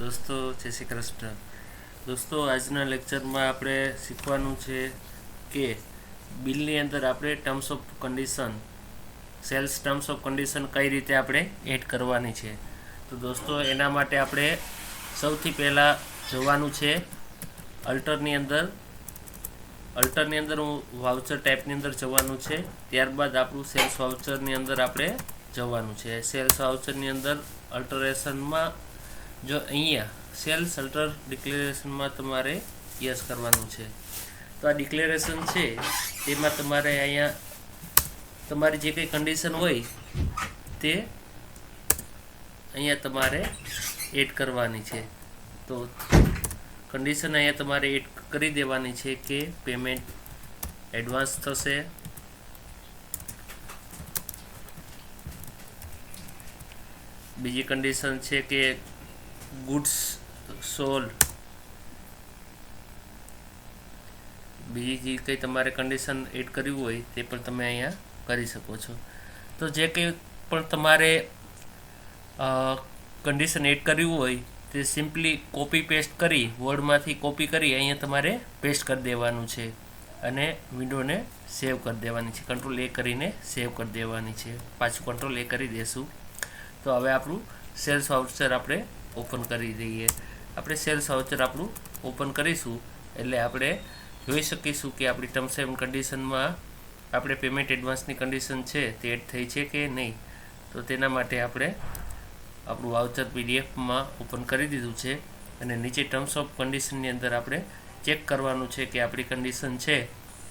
દોસ્તો જય શ્રી કૃષ્ણ. દોસ્તો આજના લેક્ચરમાં આપણે શીખવાનું છે કે બિલની અંદર આપણે terms of condition sales terms of condition કઈ રીતે આપણે એડ કરવાની છે. તો દોસ્તો એના માટે આપણે સૌથી પહેલાં જવાનું છે અલ્ટરની અંદર હું વાઉચર ટાઈપની અંદર જવાનું છે. ત્યારબાદ આપણું સેલ્સ વાઉચરની અંદર આપણે જવાનું છે. સેલ્સ વાઉચરની અંદર અલ્ટરેશનમાં જો અહીંયા સેલ્સ અલ્ટર ડિક્લેરેશનમાં તમારે યસ કરવાનું છે. તો આ ડિક્લેરેશન છે તેમાં તમારે અહીંયા તમારી જે કંઈ કન્ડિશન હોય તે અહીંયા તમારે એડ કરવાની છે. તો કન્ડિશન અહીંયા તમારે એડ કરી દેવાની છે કે પેમેન્ટ એડવાન્સ થશે, બીજી કન્ડિશન છે કે ગુડ્સ સોલ્ડ, બીજી જે કંઈ તમારે કન્ડિશન એડ કરવી હોય તે પણ તમે અહીંયા કરી શકો છો. તો જે કંઈ પણ તમારે કન્ડિશન એડ કરવી હોય તે સિમ્પલી કોપી પેસ્ટ કરી વર્ડમાંથી કોપી કરી અહીંયા તમારે પેસ્ટ કરી દેવાનું છે અને વિન્ડોને સેવ કરી દેવાની છે. કંટ્રોલ A કરીને સેવ કરી દેવાની છે. પાછું કંટ્રોલ A કરી દેશું. તો હવે આપણું સેલ્સ વાઉચર આપણે ઓપન કરી દઈએ. આપણે સેલ્સ વાઉચર આપણું ઓપન કરીશું એટલે આપણે જોઈ શકીશું કે આપણી ટર્મ્સ એન્ડ કન્ડિશનમાં આપણે પેમેન્ટ એડવાન્સની કન્ડિશન છે તે એડ થઈ છે કે નહીં. તો તેના માટે આપણે આપણું વાઉચર પીડીએફમાં ઓપન કરી દીધું છે અને નીચે ટર્મ્સ ઓફ કન્ડિશનની અંદર આપણે ચેક કરવાનું છે કે આપણી કન્ડિશન છે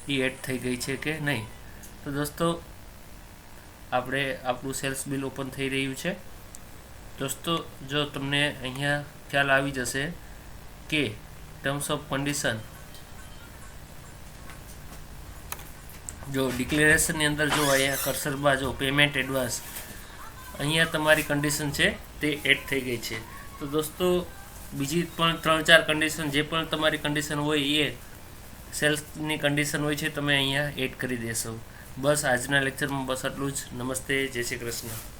એ એડ થઈ ગઈ છે કે નહીં. તો દોસ્તો આપણે આપણું સેલ્સ બિલ ઓપન થઈ રહ્યું છે. દોસ્તો જો તમને અહીંયા ખ્યાલ આવી જશે કે ટર્મ્સ ઓફ કન્ડિશન જો ડિક્લેરેશનની અંદર જો અહીંયા કર્સરમાં જો પેમેન્ટ એડવાન્સ અહીંયા તમારી કન્ડિશન છે તે એડ થઈ ગઈ છે. તો દોસ્તો બીજી પણ 3-4 કન્ડિશન જે પણ તમારી કન્ડિશન હોય એ સેલ્સની કન્ડિશન હોય છે તમે અહીંયા એડ કરી દેશો. બસ આજના લેક્ચરમાં બસ આટલું જ. નમસ્તે, જય શ્રી કૃષ્ણ.